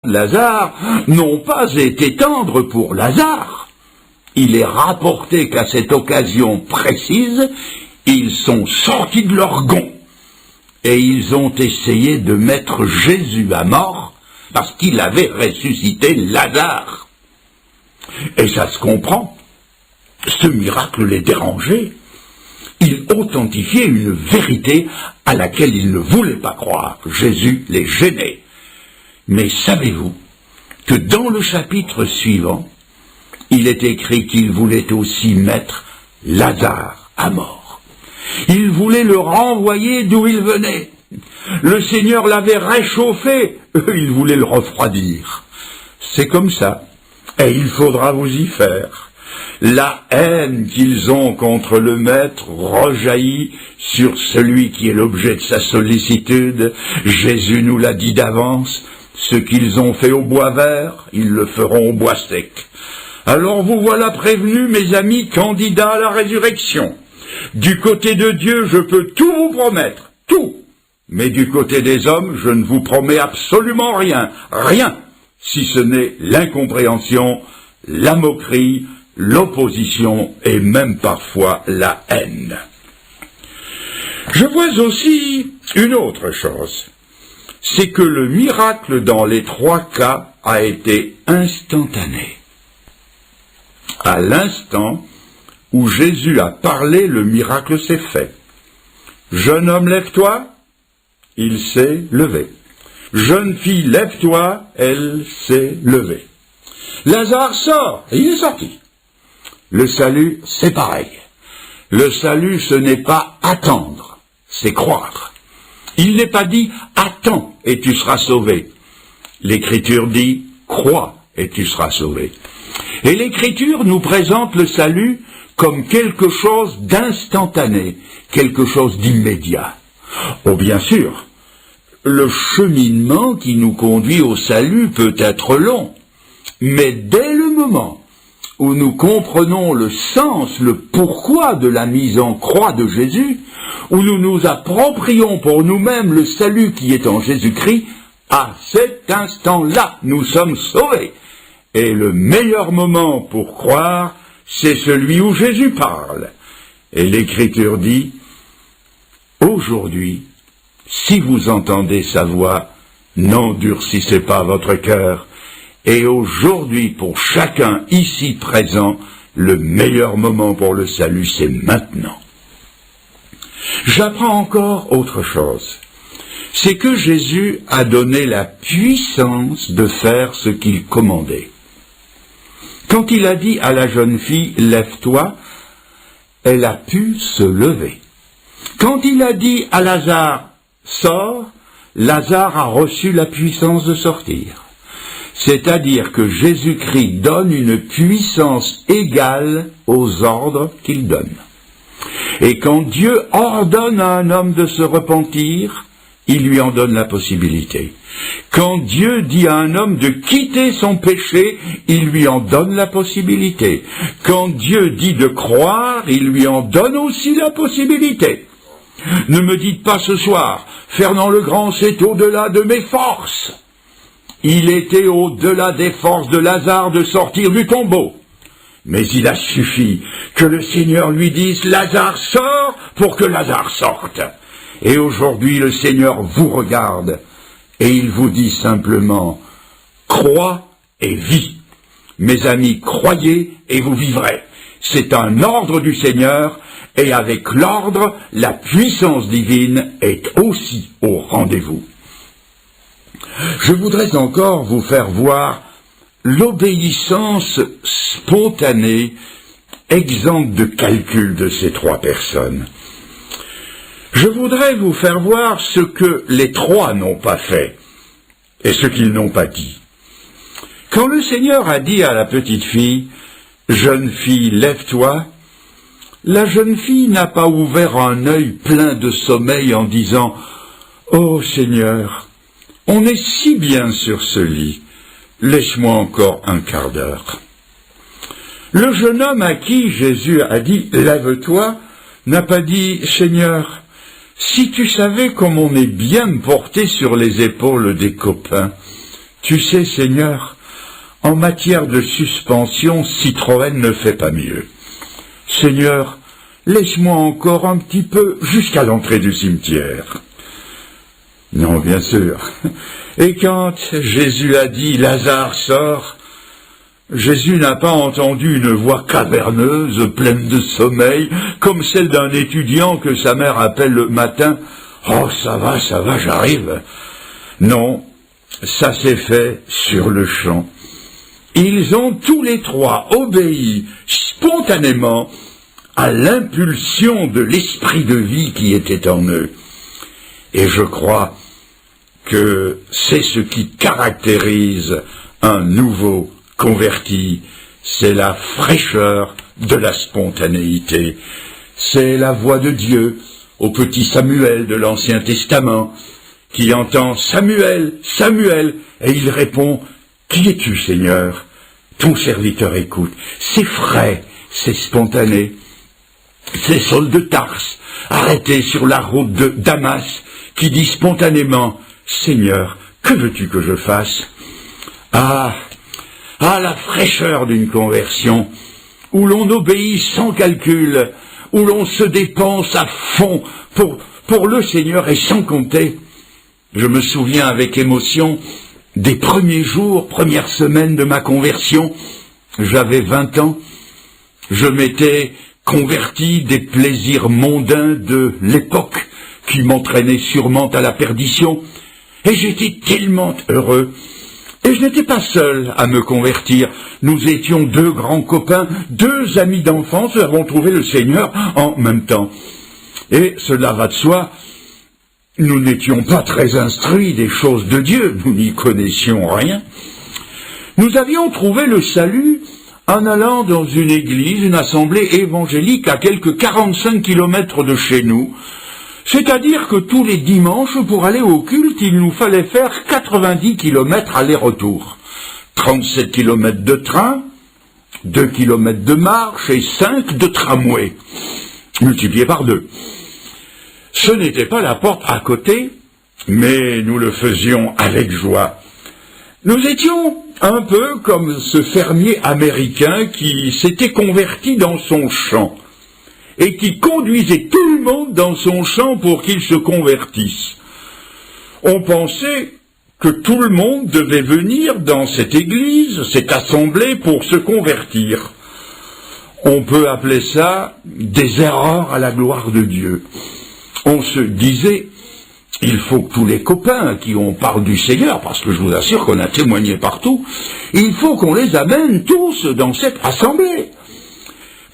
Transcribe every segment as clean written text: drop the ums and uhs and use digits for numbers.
Lazare n'ont pas été tendres pour Lazare. Il est rapporté qu'à cette occasion précise, ils sont sortis de leur gond et ils ont essayé de mettre Jésus à mort parce qu'il avait ressuscité Lazare. Et ça se comprend. Ce miracle les dérangeait. Il authentifiait une vérité à laquelle ils ne voulaient pas croire. Jésus les gênait. Mais savez-vous que dans le chapitre suivant, il est écrit qu'il voulait aussi mettre Lazare à mort. Il voulait le renvoyer d'où il venait. Le Seigneur l'avait réchauffé, eux, ils voulaient le refroidir. C'est comme ça, et il faudra vous y faire. La haine qu'ils ont contre le Maître rejaillit sur celui qui est l'objet de sa sollicitude. Jésus nous l'a dit d'avance. Ce qu'ils ont fait au bois vert, ils le feront au bois sec. Alors vous voilà prévenus, mes amis, candidats à la résurrection. Du côté de Dieu, je peux tout vous promettre, tout. Mais du côté des hommes, je ne vous promets absolument rien, rien, si ce n'est l'incompréhension, la moquerie, l'opposition et même parfois la haine. Je vois aussi une autre chose. C'est que le miracle dans les trois cas a été instantané. À l'instant où Jésus a parlé, le miracle s'est fait. Jeune homme, lève-toi, il s'est levé. Jeune fille, lève-toi, elle s'est levée. Lazare sort, et il est sorti. Le salut, c'est pareil. Le salut, ce n'est pas attendre, c'est croire. Il n'est pas dit « attends et tu seras sauvé ». L'Écriture dit « crois et tu seras sauvé ». Et l'Écriture nous présente le salut comme quelque chose d'instantané, quelque chose d'immédiat. Oh bien sûr, le cheminement qui nous conduit au salut peut être long, mais dès le moment où nous comprenons le sens, le pourquoi de la mise en croix de Jésus, où nous nous approprions pour nous-mêmes le salut qui est en Jésus-Christ, à cet instant-là, nous sommes sauvés. Et le meilleur moment pour croire, c'est celui où Jésus parle. Et l'Écriture dit, « Aujourd'hui, si vous entendez sa voix, n'endurcissez pas votre cœur. » Et aujourd'hui, pour chacun ici présent, le meilleur moment pour le salut, c'est maintenant. J'apprends encore autre chose. C'est que Jésus a donné la puissance de faire ce qu'il commandait. Quand il a dit à la jeune fille « Lève-toi », elle a pu se lever. Quand il a dit à Lazare « Sors », Lazare a reçu la puissance de sortir. C'est-à-dire que Jésus-Christ donne une puissance égale aux ordres qu'il donne. Et quand Dieu ordonne à un homme de se repentir, il lui en donne la possibilité. Quand Dieu dit à un homme de quitter son péché, il lui en donne la possibilité. Quand Dieu dit de croire, il lui en donne aussi la possibilité. Ne me dites pas ce soir, Fernand le Grand, c'est au-delà de mes forces. Il était au-delà des forces de Lazare de sortir du tombeau. Mais il a suffi que le Seigneur lui dise « Lazare sort » pour que Lazare sorte. Et aujourd'hui, le Seigneur vous regarde et il vous dit simplement « Crois et vis ». Mes amis, croyez et vous vivrez. C'est un ordre du Seigneur et avec l'ordre, la puissance divine est aussi au rendez-vous. Je voudrais encore vous faire voir l'obéissance spontanée, exempte de calcul de ces trois personnes. Je voudrais vous faire voir ce que les trois n'ont pas fait et ce qu'ils n'ont pas dit. Quand le Seigneur a dit à la petite fille « Jeune fille, lève-toi », la jeune fille n'a pas ouvert un œil plein de sommeil en disant « Oh Seigneur, on est si bien sur ce lit, laisse-moi encore un quart d'heure. » Le jeune homme à qui Jésus a dit « Lève-toi » n'a pas dit « Seigneur, si tu savais comme on est bien porté sur les épaules des copains, Tu sais, Seigneur, en matière de suspension, Citroën ne fait pas mieux. Seigneur, laisse-moi encore un petit peu jusqu'à l'entrée du cimetière. Non, bien sûr. Et quand Jésus a dit « Lazare sort », Jésus n'a pas entendu une voix caverneuse, pleine de sommeil, comme celle d'un étudiant que sa mère appelle le matin « Oh, ça va, j'arrive ». Non, ça s'est fait sur le champ. Ils ont tous les trois obéi spontanément à l'impulsion de l'esprit de vie qui était en eux. Et je crois que c'est ce qui caractérise un nouveau converti, c'est la fraîcheur de la spontanéité. C'est la voix de Dieu au petit Samuel de l'Ancien Testament qui entend « Samuel, Samuel » et il répond « Qui es-tu, Seigneur ?» Ton serviteur écoute. C'est frais, c'est spontané. C'est Saul de Tarse, arrêté sur la route de Damas, qui dit spontanément « Seigneur, que veux-tu que je fasse ?» Ah, la fraîcheur d'une conversion, où l'on obéit sans calcul, où l'on se dépense à fond pour le Seigneur et sans compter. Je me souviens avec émotion des premiers jours, premières semaines de ma conversion. J'avais 20 ans, je m'étais converti des plaisirs mondains de l'époque qui m'entraînaient sûrement à la perdition, et j'étais tellement heureux. Et je n'étais pas seul à me convertir. Nous étions 2 grands copains, 2 amis d'enfance, nous avons trouvé le Seigneur en même temps. Et cela va de soi, nous n'étions pas très instruits des choses de Dieu, nous n'y connaissions rien. Nous avions trouvé le salut en allant dans une église, une assemblée évangélique à quelques 45 kilomètres de chez nous. C'est-à-dire que tous les dimanches, pour aller au culte, il nous fallait faire 90 kilomètres aller-retour. 37 kilomètres de train, 2 kilomètres de marche et 5 de tramway, multipliés par 2. Ce n'était pas la porte à côté, mais nous le faisions avec joie. Nous étions un peu comme ce fermier américain qui s'était converti dans son champ et qui conduisait tout le monde dans son champ pour qu'il se convertisse. On pensait que tout le monde devait venir dans cette église, cette assemblée, pour se convertir. On peut appeler ça des erreurs à la gloire de Dieu. On se disait, il faut que tous les copains à qui on parle du Seigneur, parce que je vous assure qu'on a témoigné partout, il faut qu'on les amène tous dans cette assemblée.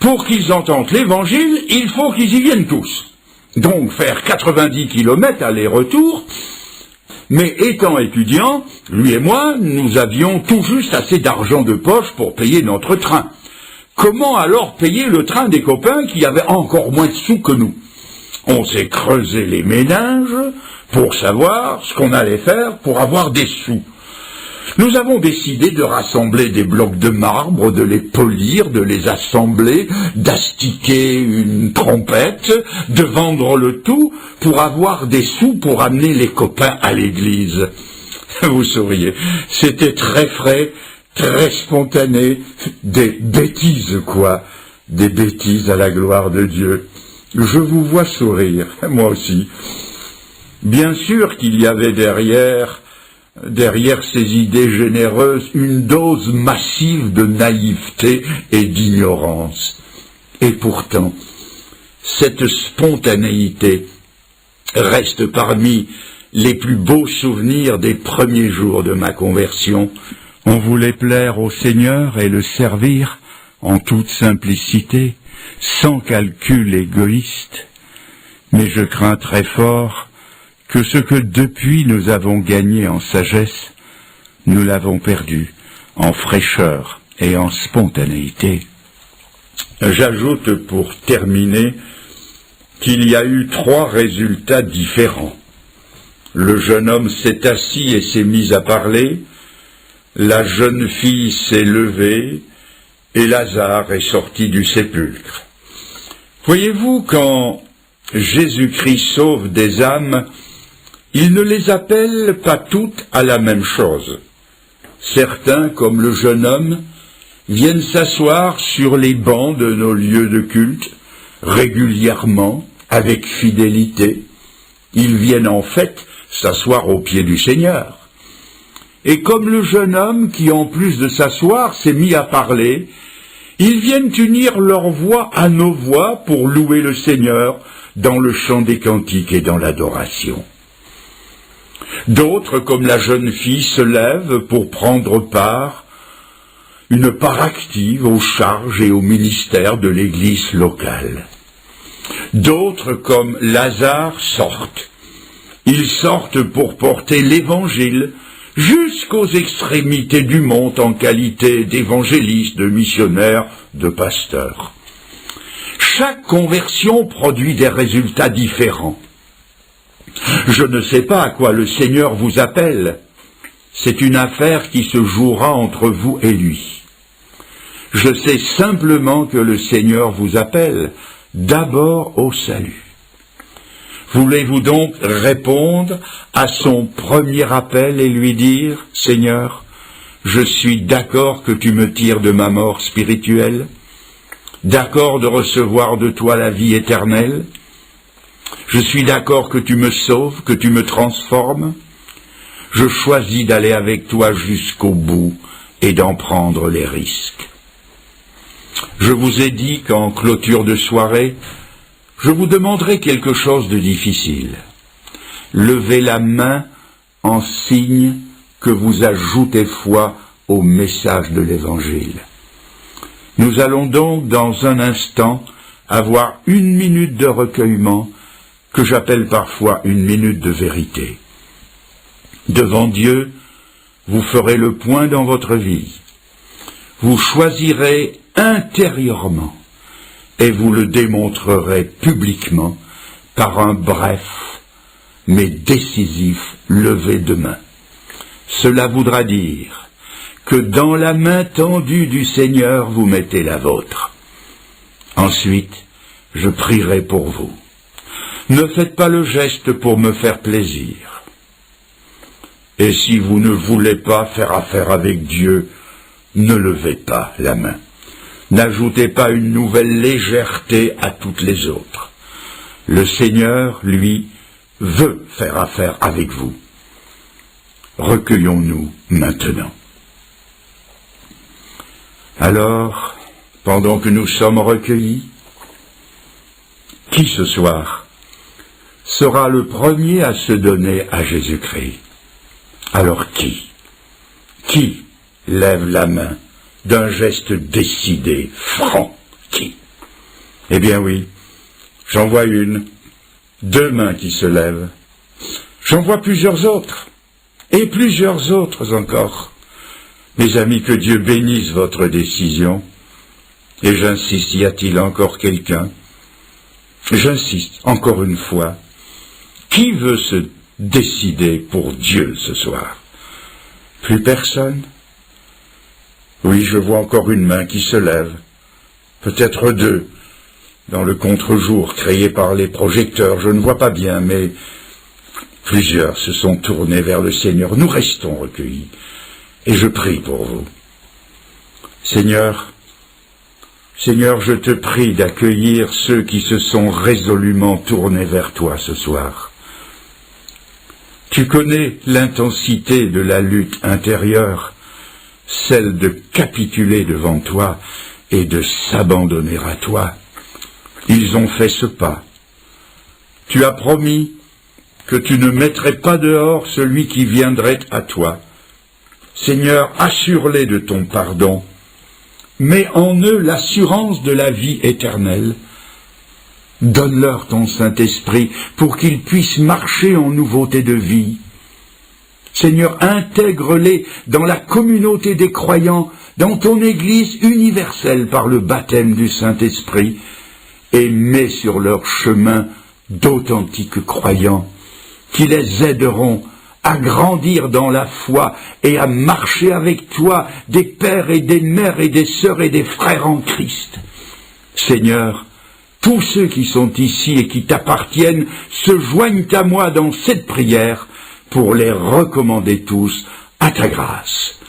Pour qu'ils entendent l'évangile, il faut qu'ils y viennent tous. Donc faire 90 kilomètres aller-retour, mais étant étudiants, lui et moi, nous avions tout juste assez d'argent de poche pour payer notre train. Comment alors payer le train des copains qui avaient encore moins de sous que nous? On s'est creusé les méninges pour savoir ce qu'on allait faire pour avoir des sous. Nous avons décidé de rassembler des blocs de marbre, de les polir, de les assembler, d'astiquer une trompette, de vendre le tout pour avoir des sous pour amener les copains à l'église. Vous souriez, c'était très frais, très spontané, des bêtises quoi, des bêtises à la gloire de Dieu. Je vous vois sourire, moi aussi. Bien sûr qu'il y avait derrière ces idées généreuses, une dose massive de naïveté et d'ignorance. Et pourtant, cette spontanéité reste parmi les plus beaux souvenirs des premiers jours de ma conversion. On voulait plaire au Seigneur et le servir en toute simplicité, sans calcul égoïste, mais je crains très fort que ce que depuis nous avons gagné en sagesse, nous l'avons perdu en fraîcheur et en spontanéité. J'ajoute pour terminer qu'il y a eu 3 résultats différents. Le jeune homme s'est assis et s'est mis à parler, la jeune fille s'est levée et Lazare est sorti du sépulcre. Voyez-vous, quand Jésus-Christ sauve des âmes, il ne les appelle pas toutes à la même chose. Certains, comme le jeune homme, viennent s'asseoir sur les bancs de nos lieux de culte, régulièrement, avec fidélité. Ils viennent en fait s'asseoir aux pieds du Seigneur. Et comme le jeune homme qui, en plus de s'asseoir, s'est mis à parler, ils viennent unir leur voix à nos voix pour louer le Seigneur dans le chant des cantiques et dans l'adoration. D'autres, comme la jeune fille, se lèvent pour prendre une part active aux charges et au ministère de l'Église locale. D'autres, comme Lazare, sortent. Ils sortent pour porter l'Évangile jusqu'aux extrémités du monde en qualité d'évangélistes, de missionnaires, de pasteurs. Chaque conversion produit des résultats différents. Je ne sais pas à quoi le Seigneur vous appelle. C'est une affaire qui se jouera entre vous et lui. Je sais simplement que le Seigneur vous appelle d'abord au salut. Voulez-vous donc répondre à son premier appel et lui dire « Seigneur, je suis d'accord que tu me tires de ma mort spirituelle, d'accord de recevoir de toi la vie éternelle, je suis d'accord que tu me sauves, que tu me transformes, je choisis d'aller avec toi jusqu'au bout et d'en prendre les risques. » Je vous ai dit qu'en clôture de soirée, je vous demanderai quelque chose de difficile. Levez la main en signe que vous ajoutez foi au message de l'Évangile. Nous allons donc dans un instant avoir 1 minute de recueillement que j'appelle parfois 1 minute de vérité. Devant Dieu, vous ferez le point dans votre vie. Vous choisirez intérieurement et vous le démontrerez publiquement par un bref mais décisif lever de main. Cela voudra dire que dans la main tendue du Seigneur vous mettez la vôtre. Ensuite, je prierai pour vous. Ne faites pas le geste pour me faire plaisir. Et si vous ne voulez pas faire affaire avec Dieu, ne levez pas la main. N'ajoutez pas une nouvelle légèreté à toutes les autres. Le Seigneur, lui, veut faire affaire avec vous. Recueillons-nous maintenant. Alors, pendant que nous sommes recueillis, qui ce soir sera le premier à se donner à Jésus-Christ? Alors qui lève la main d'un geste décidé, franc? Qui? Eh bien oui, j'en vois 1, 2 mains qui se lèvent. J'en vois plusieurs autres, et plusieurs autres encore. Mes amis, que Dieu bénisse votre décision. Et j'insiste, y a-t-il encore quelqu'un? J'insiste, encore une fois. Qui veut se décider pour Dieu ce soir? Plus personne? Oui, je vois encore 1 main qui se lève. Peut-être 2, dans le contre-jour créé par les projecteurs. Je ne vois pas bien, mais plusieurs se sont tournés vers le Seigneur. Nous restons recueillis. Et je prie pour vous. Seigneur, je te prie d'accueillir ceux qui se sont résolument tournés vers toi ce soir. Tu connais l'intensité de la lutte intérieure, celle de capituler devant toi et de s'abandonner à toi. Ils ont fait ce pas. Tu as promis que tu ne mettrais pas dehors celui qui viendrait à toi. Seigneur, assure-les de ton pardon. Mets en eux l'assurance de la vie éternelle. Donne-leur ton Saint-Esprit pour qu'ils puissent marcher en nouveauté de vie. Seigneur, intègre-les dans la communauté des croyants, dans ton Église universelle par le baptême du Saint-Esprit, et mets sur leur chemin d'authentiques croyants qui les aideront à grandir dans la foi et à marcher avec toi, des pères et des mères et des sœurs et des frères en Christ. Seigneur, tous ceux qui sont ici et qui t'appartiennent se joignent à moi dans cette prière pour les recommander tous à ta grâce.